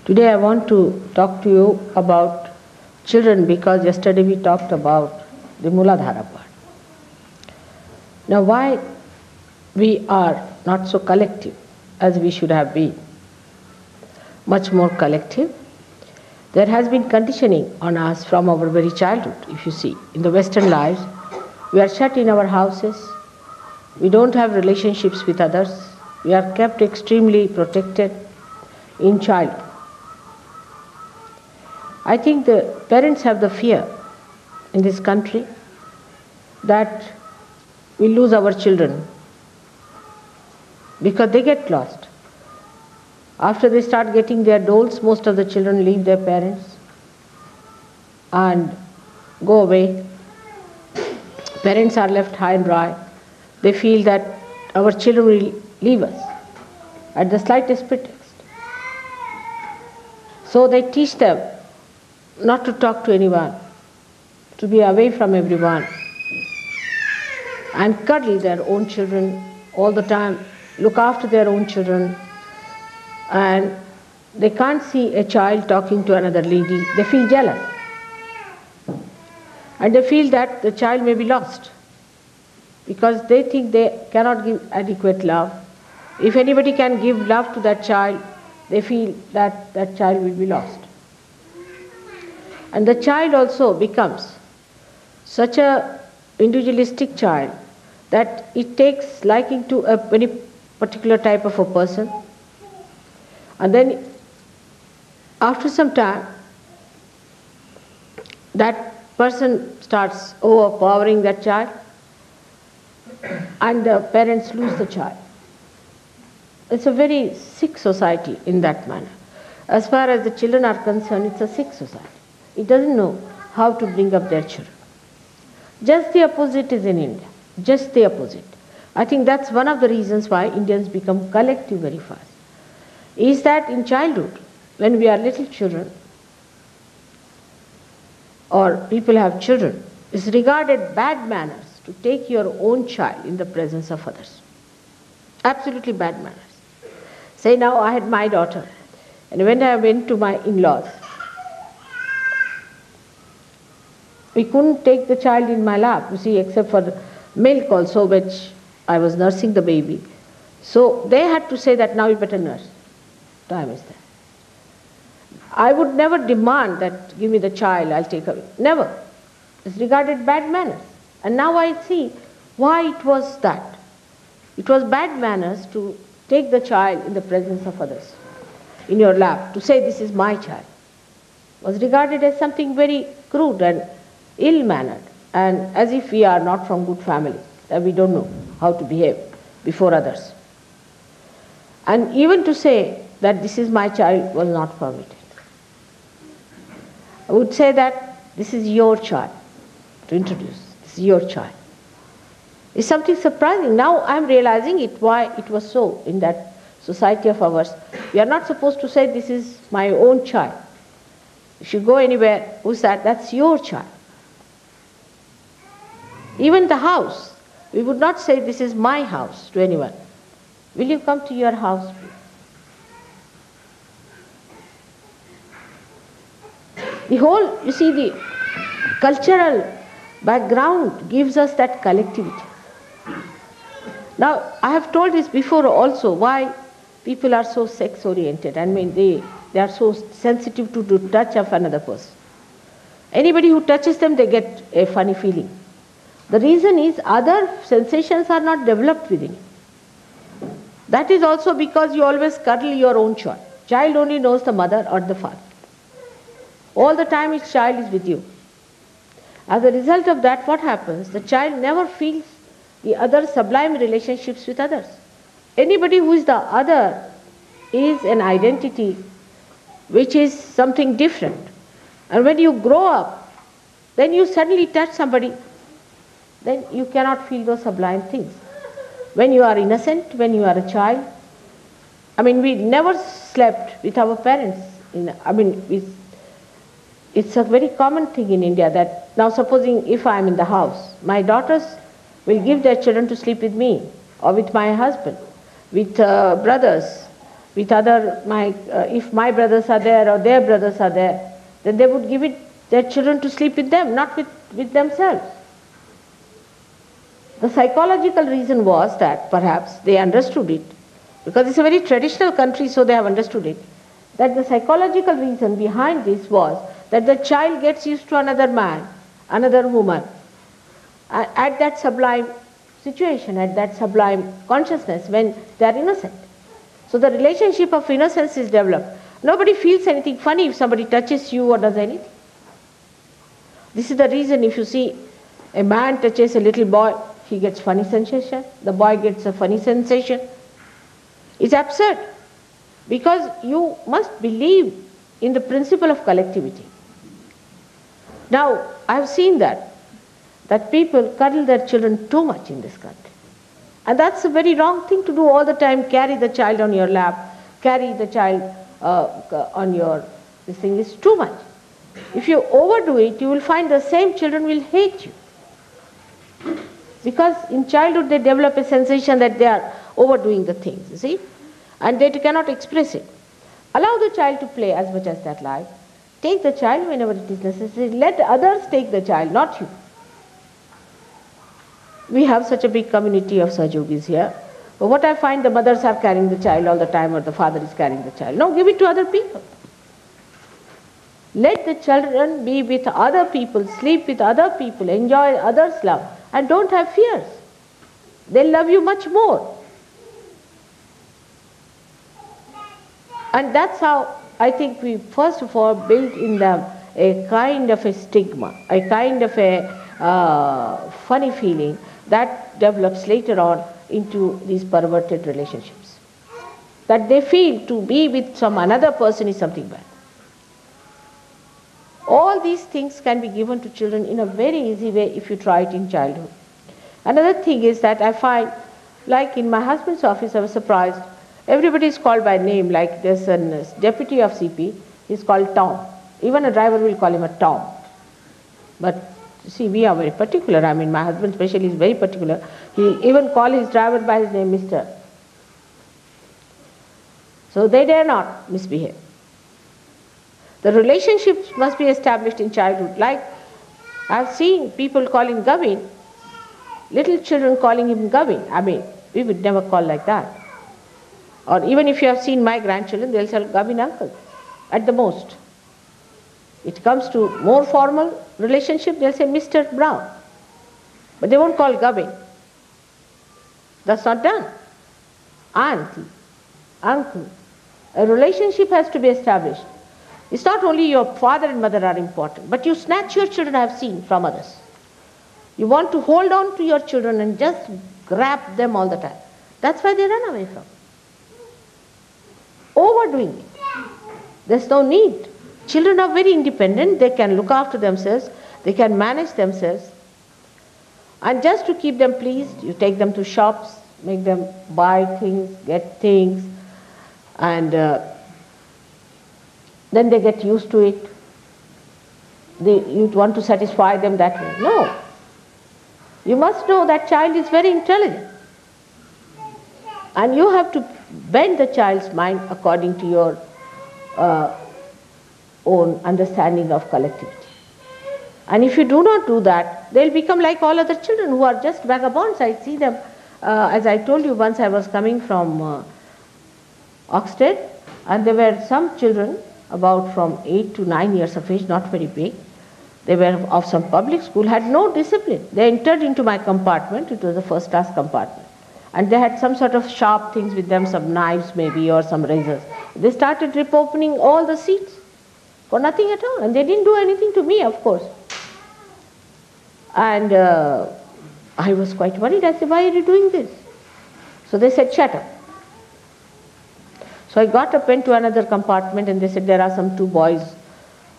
Today I want to talk to you about children because yesterday we talked about the Muladhara part. Now why we are not so collective as we should have been, much more collective. There has been conditioning on us from our very childhood, if you see. In the Western lives, we are shut in our houses, we don't have relationships with others, we are kept extremely protected in childhood. I think the parents have the fear in this country that we lose our children because they get lost. After they start getting their doles, most of the children leave their parents and go away. Parents are left high and dry. They feel that our children will leave us at the slightest pretext. So they teach them not to talk to anyone, to be away from everyone, and cuddle their own children all the time, look after their own children, and they can't see a child talking to another lady. They feel jealous. And they feel that the child may be lost because they think they cannot give adequate love. If anybody can give love to that child, they feel that that child will be lost. And the child also becomes such a individualistic child that it takes liking to a very particular type of a person. And then after some time, that person starts overpowering that child and the parents lose the child. It's a very sick society in that manner. As far as the children are concerned, it's a sick society. It doesn't know how to bring up their children. Just the opposite is in India. Just the opposite. I think that's one of the reasons why Indians become collective very fast. Is that in childhood, when we are little children, or people have children, it's regarded bad manners to take your own child in the presence of others. Absolutely bad manners. Say now I had my daughter, and when I went to my in-laws, we couldn't take the child in my lap, you see, except for the milk also, which I was nursing the baby. So they had to say that now you better nurse. Time is there. I would never demand that give me the child, I'll take away. Never. It's regarded bad manners. And now I see why it was that. It was bad manners to take the child in the presence of others, in your lap, to say this is my child. It was regarded as something very crude and ill-mannered, and as if we are not from good family, that we don't know how to behave before others. And even to say that this is my child was not permitted. I would say that this is your child, to introduce, this is your child. It's something surprising. Now I'm realizing it, why it was so in that society of ours. We are not supposed to say this is my own child. If you go anywhere, who's that? That's your child. Even the house, we would not say this is my house to anyone. Will you come to your house, please? The whole, you see, the cultural background gives us that collectivity. Now, I have told this before also, why people are so sex-oriented. I mean, they are so sensitive to the touch of another person. Anybody who touches them, they get a funny feeling. The reason is other sensations are not developed within you. That is also because you always cuddle your own child. Child only knows the mother or the father. All the time its child is with you. As a result of that, what happens? The child never feels the other sublime relationships with others. Anybody who is the other is an identity which is something different. And when you grow up, then you suddenly touch somebody, then you cannot feel those sublime things. When you are innocent, when you are a child, I mean, we never slept with our parents. It's a very common thing in India that now supposing if I am in the house, my daughters will give their children to sleep with me or with my husband, with brothers, with other, if my brothers are there or their brothers are there, then they would give it their children to sleep with them, not with themselves. The psychological reason was that perhaps they understood it, because it's a very traditional country, so they have understood it, that the psychological reason behind this was that the child gets used to another man, another woman, at that sublime situation, at that sublime consciousness when they are innocent. So the relationship of innocence is developed. Nobody feels anything funny if somebody touches you or does anything. This is the reason if you see a man touches a little boy, he gets funny sensation, the boy gets a funny sensation. It's absurd, because you must believe in the principle of collectivity. Now, I have seen that people cuddle their children too much in this country. And that's a very wrong thing to do all the time. Carry the child on your lap, carry the child on your, this thing is too much. If you overdo it, you will find the same children will hate you. Because in childhood they develop a sensation that they are overdoing the things, you see, and they cannot express it. Allow the child to play as much as they like. Take the child whenever it is necessary. Let others take the child, not you. We have such a big community of Sahajogis here. But what I find, the mothers are carrying the child all the time, or the father is carrying the child. No, give it to other people. Let the children be with other people, sleep with other people, enjoy others' love, and don't have fears. They'll love you much more. And that's how I think we first of all built in them a kind of a stigma, a kind of a funny feeling that develops later on into these perverted relationships. That they feel to be with some another person is something bad. All these things can be given to children in a very easy way if you try it in childhood. Another thing is that I find, like in my husband's office, I was surprised. Everybody is called by name, like there's a deputy of CP, he's called Tom. Even a driver will call him a Tom. But see, we are very particular. I mean, my husband especially is very particular. He even call his driver by his name, Mr. So they dare not misbehave. The relationships must be established in childhood. Like I've seen people calling Gavin, little children calling him Gavin. I mean, we would never call like that. Or even if you have seen my grandchildren, they'll say Gavin uncle, at the most. It comes to more formal relationship, they'll say Mr. Brown. But they won't call Gavin. That's not done. Auntie, uncle. A relationship has to be established. It's not only your father and mother are important, but you snatch your children, I have seen, from others. You want to hold on to your children and just grab them all the time. That's why they run away from. Overdoing it. There's no need. Children are very independent. They can look after themselves. They can manage themselves. And just to keep them pleased, you take them to shops, make them buy things, get things, and then they get used to it. You want to satisfy them that way. No. You must know that child is very intelligent. And you have to bend the child's mind according to your own understanding of collectivity. And if you do not do that, they'll become like all other children who are just vagabonds. I see them, as I told you once, I was coming from Oxted, and there were some children about from 8 to 9 years of age, not very big. They were of some public school, had no discipline. They entered into my compartment, it was a first class compartment. And they had some sort of sharp things with them, some knives maybe or some razors. They started rip opening all the seats for nothing at all. And they didn't do anything to me, of course. And I was quite worried. I said, why are you doing this? So they said, shut up. So I got up, went to another compartment, and they said there are some 2 boys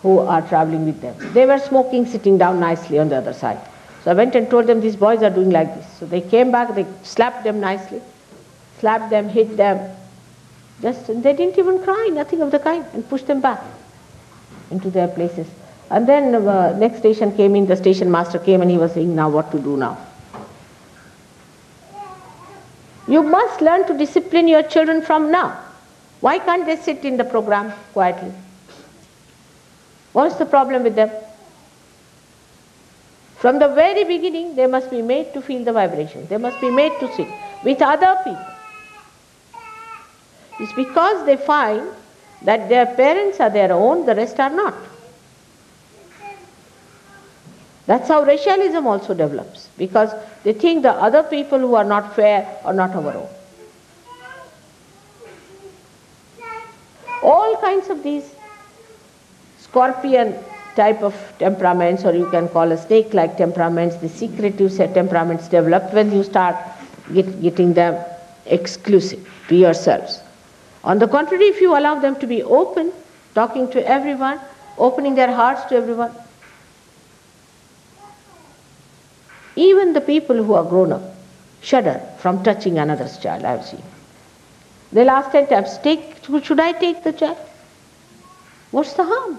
who are traveling with them. They were smoking, sitting down nicely on the other side. So I went and told them these boys are doing like this. So they came back, they slapped them nicely, slapped them, hit them. They didn't even cry, nothing of the kind, and pushed them back into their places. And then next station came in, the station master came and he was saying, now what to do now? You must learn to discipline your children from now. Why can't they sit in the program quietly? What's the problem with them? From the very beginning, they must be made to feel the vibration. They must be made to sit with other people. It's because they find that their parents are their own, the rest are not. That's how racialism also develops, because they think the other people who are not fair are not our own. All kinds of these scorpion type of temperaments, or you can call a snake-like temperaments, the secretive temperaments develop when you start getting them exclusive to yourselves. On the contrary, if you allow them to be open, talking to everyone, opening their hearts to everyone, even the people who are grown up shudder from touching another's child, I have seen. They'll ask 10 times, should I take the child? What's the harm?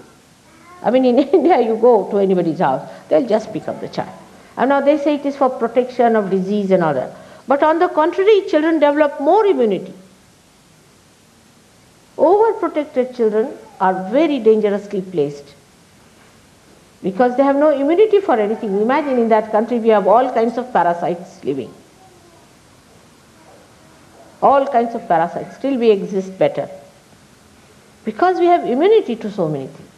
I mean, in India, you go to anybody's house, they'll just pick up the child. And now they say it is for protection of disease and all that. But on the contrary, children develop more immunity. Overprotected children are very dangerously placed because they have no immunity for anything. Imagine in that country we have all kinds of parasites living. All kinds of parasites. Still we exist better because we have immunity to so many things.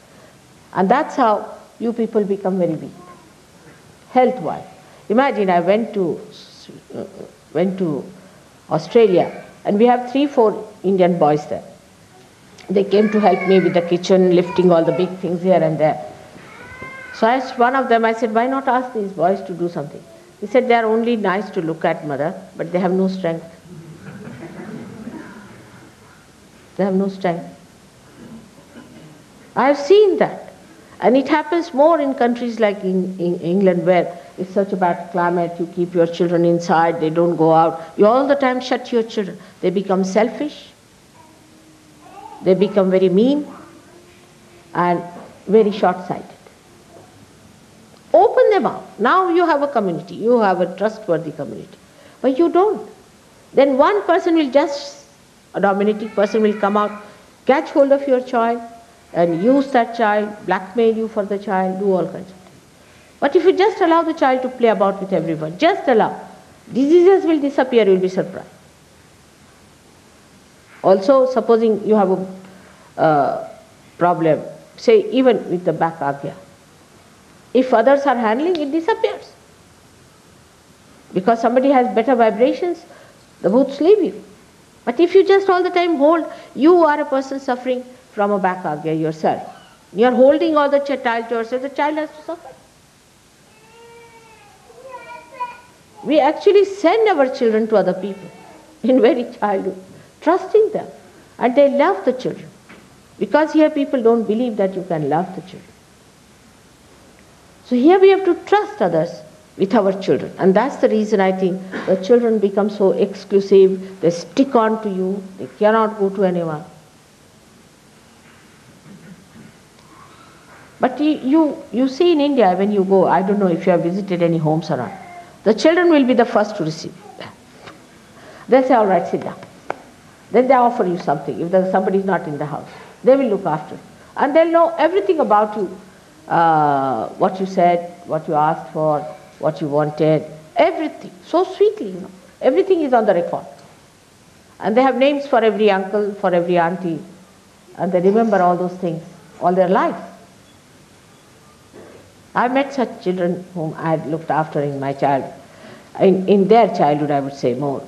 And that's how you people become very weak, health-wise. Imagine I went to Australia, and we have 3-4 Indian boys there. They came to help me with the kitchen, lifting all the big things here and there. So I asked one of them, I said, why not ask these boys to do something? He said, they are only nice to look at, mother, but they have no strength. They have no strength. I have seen that. And it happens more in countries like in England, where it's such a bad climate, you keep your children inside, they don't go out. You all the time shut your children. They become selfish. They become very mean and very short-sighted. Open them up. Now you have a community. You have a trustworthy community. But you don't. Then one person will just, a dominating person will come out, catch hold of your child, and use that child, blackmail you for the child, do all kinds of things. But if you just allow the child to play about with everyone, just allow, diseases will disappear, you will be surprised. Also, supposing you have a problem, say even with the back agya, if others are handling, it disappears. Because somebody has better vibrations, the bhoots leave you. But if you just all the time hold, you are a person suffering from a back agya yourself. You are holding all the child to yourself, the child has to suffer. We actually send our children to other people in very childhood, trusting them. And they love the children. Because here people don't believe that you can love the children. So here we have to trust others with our children. And that's the reason I think the children become so exclusive, they stick on to you, they cannot go to anyone. But you see in India, when you go, I don't know if you have visited any homes or not, the children will be the first to receive you. They'll say, all right, sit down. Then they offer you something. If somebody is not in the house, they will look after you. And they'll know everything about you, what you said, what you asked for, what you wanted, everything. So sweetly, you know. Everything is on the record. And they have names for every uncle, for every auntie. And they remember all those things all their life. I met such children whom I had looked after in my in their childhood, I would say more.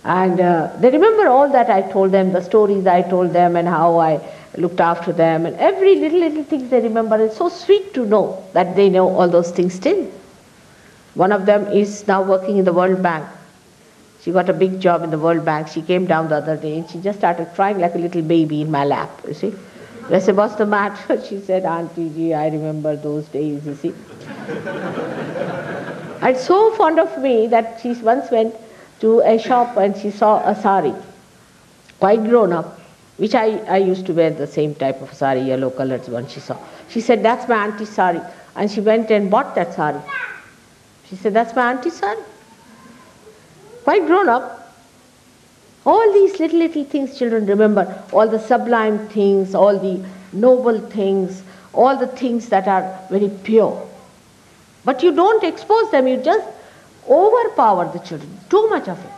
And they remember all that I told them, the stories I told them and how I looked after them, and every little things they remember. It's so sweet to know that they know all those things still. One of them is now working in the World Bank. She got a big job in the World Bank. She came down the other day and she just started crying like a little baby in my lap, you see. I said, what's the matter? She said, Auntie Ji, I remember those days, you see. And so fond of me that she once went to a shop and she saw a sari, quite grown up, which I used to wear the same type of sari, yellow colored one she saw. She said, that's my auntie's sari. And she went and bought that sari. She said, that's my auntie's sari. Quite grown up. All these little things children remember, all the sublime things, all the noble things, all the things that are very pure. But you don't expose them, you just overpower the children, too much of it.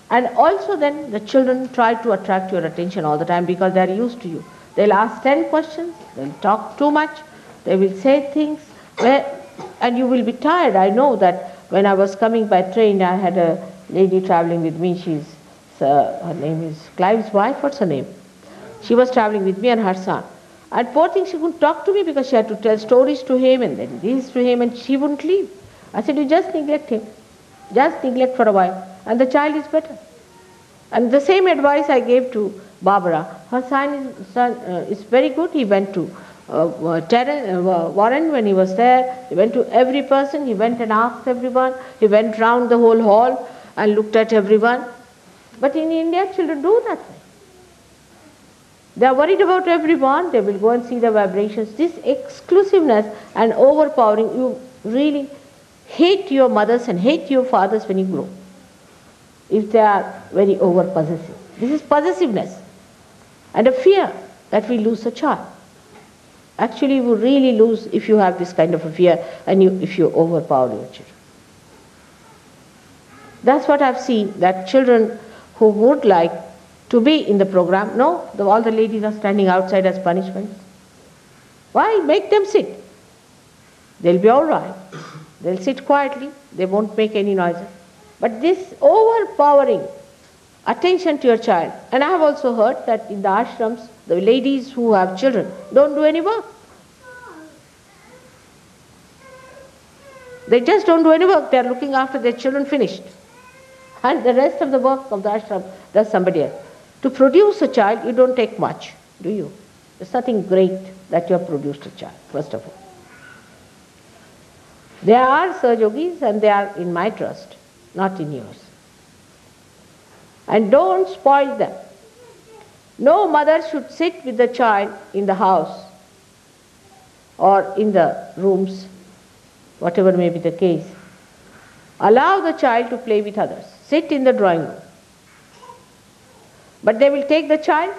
And also then the children try to attract your attention all the time because they are used to you. They'll ask 10 questions, they'll talk too much, they will say things, and you will be tired. I know that when I was coming by train, I had a lady traveling with me. Her name is Clive's wife. What's her name? She was traveling with me and her son. And poor thing, she couldn't talk to me because she had to tell stories to him and then this to him, and she wouldn't leave. I said, you just neglect him. Just neglect for a while, and the child is better. And the same advice I gave to Barbara. Her son is very good. He went to Warren when he was there. He went to every person. He went and asked everyone. He went round the whole hall and looked at everyone. But in India, children do that. They are worried about everyone. They will go and see the vibrations. This exclusiveness and overpowering, you really hate your mothers and hate your fathers when you grow, if they are very over-possessive. This is possessiveness and a fear that we lose a child. Actually, you will really lose if you have this kind of a fear and if you overpower your children. That's what I've seen, that children who would like to be in the program, no, all the ladies are standing outside as punishment. Why? Make them sit. They'll be all right. They'll sit quietly. They won't make any noise. But this overpowering attention to your child, and I have also heard that in the ashrams, the ladies who have children don't do any work. They just don't do any work. They are looking after their children, finished. And the rest of the work of the ashram does somebody else. To produce a child, you don't take much, do you? There's nothing great that you have produced a child, first of all. There are Sahajogis and they are in my trust, not in yours. And don't spoil them. No mother should sit with the child in the house or in the rooms, whatever may be the case. Allow the child to play with others. Sit in the drawing room. But they will take the child,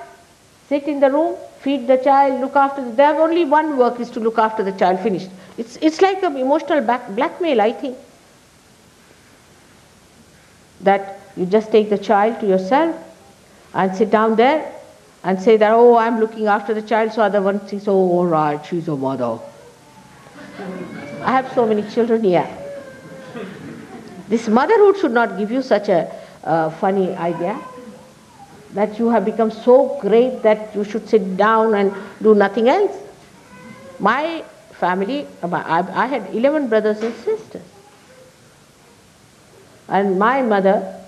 sit in the room, feed the child, look after the, they have only one work, is to look after the child, finished. It's like an emotional blackmail, I think. That you just take the child to yourself and sit down there and say that, oh, I'm looking after the child, so other one thinks, oh, all right, she's a mother. I have so many children here. This motherhood should not give you such a funny idea that you have become so great that you should sit down and do nothing else. My family, I had 11 brothers and sisters. And my mother,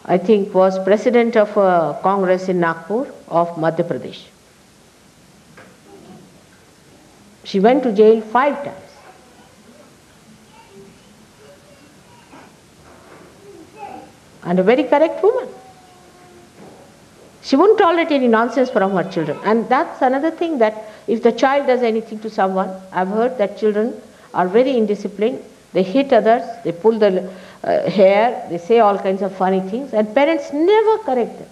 I think, was president of a Congress in Nagpur of Madhya Pradesh. She went to jail 5 times. And a very correct woman. She wouldn't tolerate any nonsense from her children. And that's another thing, that if the child does anything to someone, I've heard that children are very indisciplined. They hit others, they pull the hair, they say all kinds of funny things, and parents never correct them.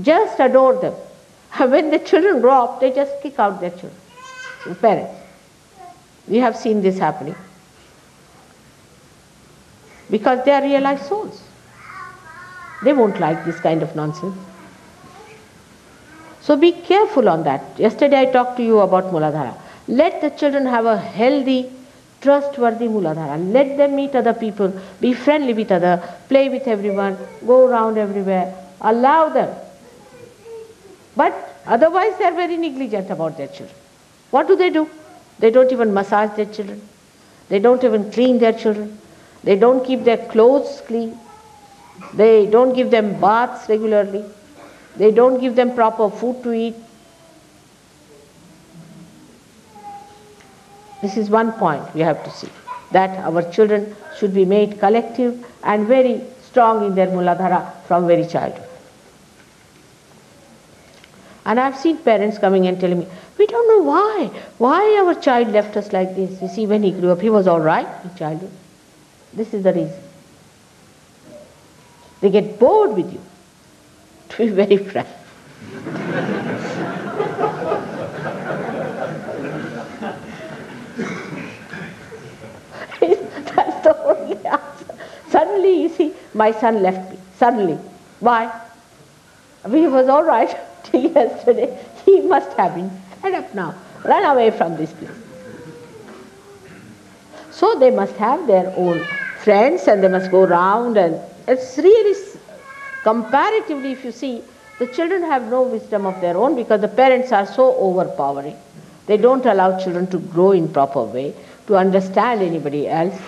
Just adore them. When the children grow up, they just kick out their children, the parents. We have seen this happening. Because they are realized souls. They won't like this kind of nonsense. So be careful on that. Yesterday I talked to you about Muladhara. Let the children have a healthy, trustworthy Muladhara. Let them meet other people, be friendly with others, play with everyone, go around everywhere. Allow them. But otherwise they are very negligent about their children. What do? They don't even massage their children. They don't even clean their children. They don't keep their clothes clean. They don't give them baths regularly. They don't give them proper food to eat. This is one point we have to see, that our children should be made collective and very strong in their Muladhara from very childhood. And I've seen parents coming and telling me, we don't know why our child left us like this. You see, when he grew up, he was all right in childhood. This is the reason. They get bored with you, to be very frank. That's the only answer. Suddenly, you see, my son left me. Suddenly. Why? He was all right till yesterday. He must have been fed up now. Run away from this place. So they must have their own friends and they must go round, and it's really, comparatively if you see, the children have no wisdom of their own because the parents are so overpowering. They don't allow children to grow in proper way, to understand anybody else.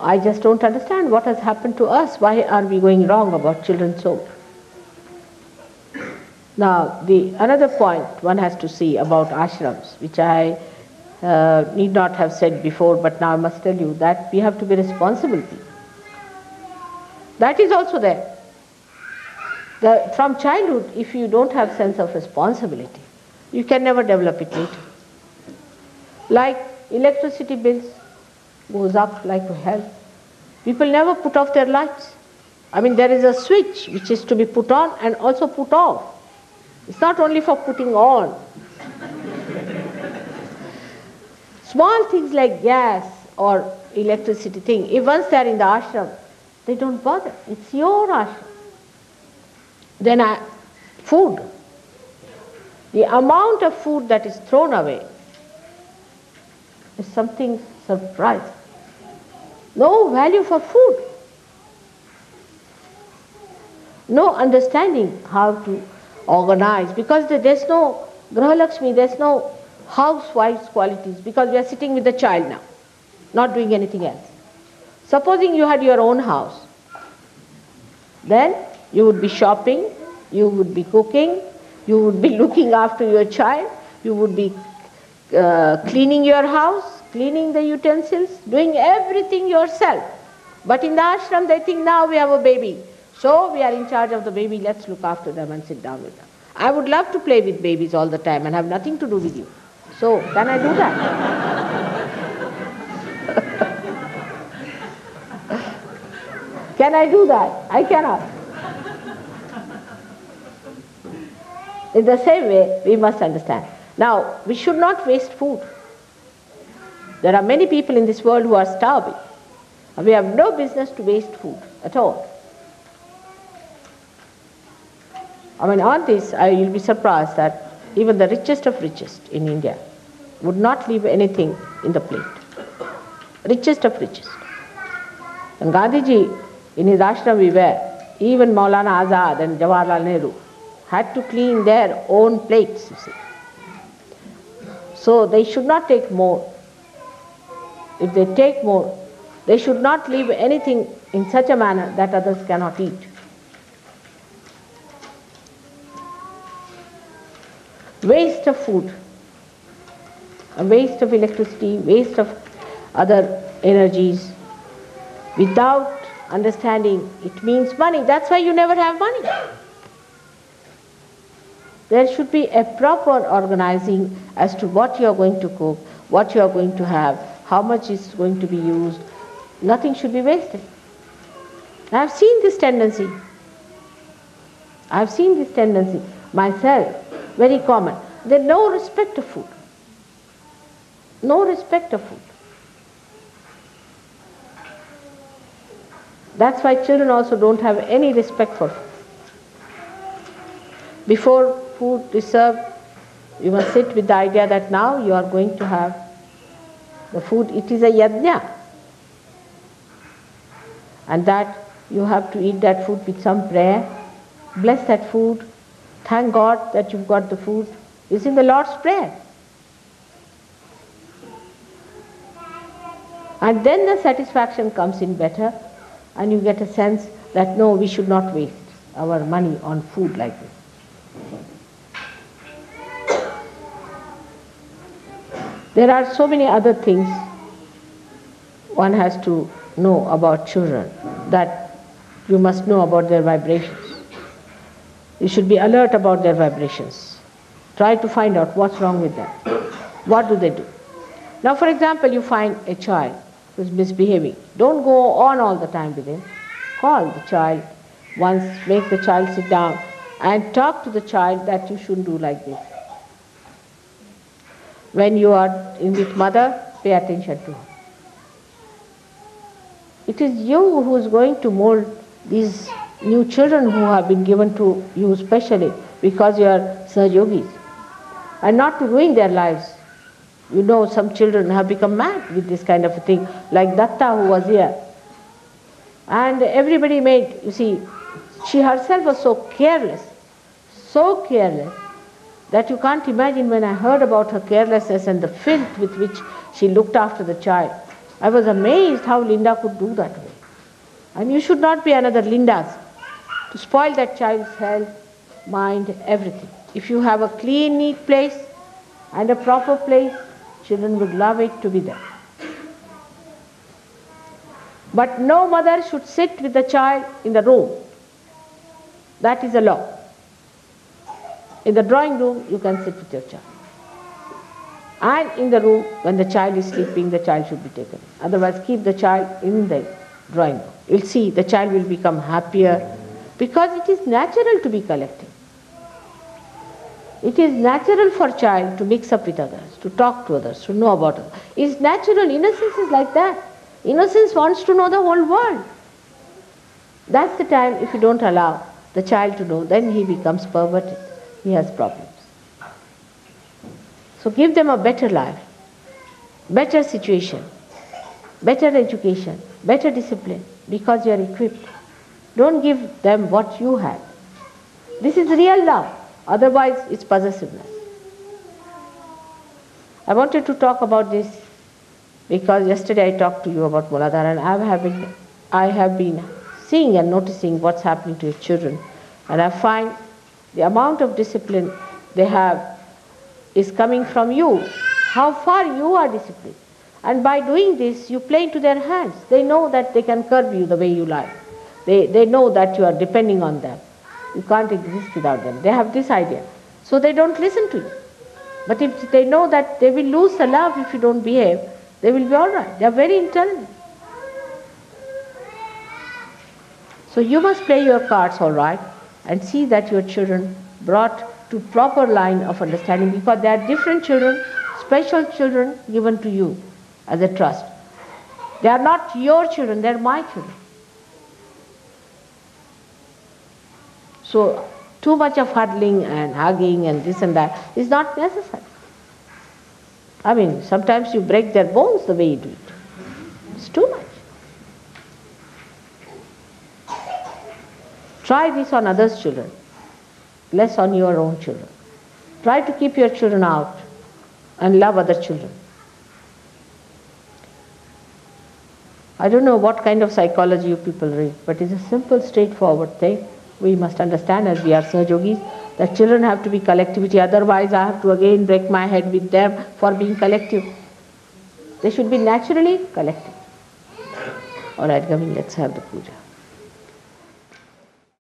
I just don't understand what has happened to us. Why are we going wrong about children so? Now, another point one has to see about ashrams, which I need not have said before, but now I must tell you that we have to be responsible people. That is also there. From childhood, if you don't have sense of responsibility, you can never develop it later. Like electricity bills goes up like hell. People never put off their lights. I mean, there is a switch which is to be put on and also put off. It's not only for putting on. Small things like gas or electricity thing, if once they are in the ashram, they don't bother. It's your ashram. Then food. The amount of food that is thrown away is something surprising. No value for food. No understanding how to organize, because there's no Graha Lakshmi, there's no housewife's qualities, because we are sitting with the child now, not doing anything else. Supposing you had your own house, then you would be shopping, you would be cooking, you would be looking after your child, you would be cleaning your house, cleaning the utensils, doing everything yourself. But in the ashram they think now we have a baby, so we are in charge of the baby, let's look after them and sit down with them. I would love to play with babies all the time and have nothing to do with you. So, can I do that? Can I do that? I cannot. In the same way, we must understand. Now, we should not waste food. There are many people in this world who are starving. We have no business to waste food at all. I mean, on this, you'll be surprised that even the richest of richest in India would not leave anything in the plate. Richest of richest. And Gandhiji, in his ashram we were, even Maulana Azad and Jawaharlal Nehru had to clean their own plates, you see. So they should not take more. If they take more, they should not leave anything in such a manner that others cannot eat. Waste of food, a waste of electricity, waste of other energies, without understanding it means money. That's why you never have money. There should be a proper organizing as to what you are going to cook, what you are going to have, how much is going to be used. Nothing should be wasted. I have seen this tendency. I have seen this tendency myself. Very common. There is no respect of food. No respect of food. That's why children also don't have any respect for food. Before food is served, you must sit with the idea that now you are going to have the food. It is a yajna. And that you have to eat that food with some prayer. Bless that food. Thank God that you've got the food. It's in the Lord's Prayer. And then the satisfaction comes in better, and you get a sense that no, we should not waste our money on food like this. There are so many other things one has to know about children, that you must know about their vibrations. You should be alert about their vibrations. Try to find out what's wrong with them. What do they do? Now, for example, you find a child who is misbehaving. Don't go on all the time with him. Call the child once, make the child sit down and talk to the child that you shouldn't do like this. When you are with mother, pay attention to her. It is you who is going to mold these new children who have been given to you specially because you are Sahajogis, and not to ruin their lives. You know, some children have become mad with this kind of a thing, like Datta who was here. And everybody made, you see, she herself was so careless, that you can't imagine. When I heard about her carelessness and the filth with which she looked after the child, I was amazed how Linda could do that way. And you should not be another Linda's to spoil that child's health, mind, everything. If you have a clean, neat place and a proper place, children would love it to be there. But no mother should sit with the child in the room. That is a law. In the drawing room, you can sit with your child. And in the room, when the child is sleeping, the child should be taken. Otherwise, keep the child in the drawing room. You'll see the child will become happier, because it is natural to be collective. It is natural for a child to mix up with others, to talk to others, to know about others. It's natural. Innocence is like that. Innocence wants to know the whole world. That's the time, if you don't allow the child to know, then he becomes perverted. He has problems. So give them a better life, better situation, better education, better discipline, because you are equipped. Don't give them what you had. This is real love. Otherwise, it's possessiveness. I wanted to talk about this because yesterday I talked to you about Muladhara, and I have been seeing and noticing what's happening to your children. And I find the amount of discipline they have is coming from you. How far you are disciplined. And by doing this, you play into their hands. They know that they can curb you the way you like. They know that you are depending on them. You can't exist without them. They have this idea. So they don't listen to you. But if they know that they will lose the love if you don't behave, they will be all right. They are very intelligent. So you must play your cards all right and see that your children brought to proper line of understanding, because they are different children, special children given to you as a trust. They are not your children, they are my children. So too much of huddling and hugging and this and that is not necessary. I mean, sometimes you break their bones the way you do it. It's too much. Try this on others' children, less on your own children. Try to keep your children out and love other children. I don't know what kind of psychology you people read, but it's a simple, straightforward thing. We must understand, as we are Sahajogis, that children have to be collectivity. Otherwise, I have to again break my head with them for being collective. They should be naturally collective. All right, Gavin, let's have the puja.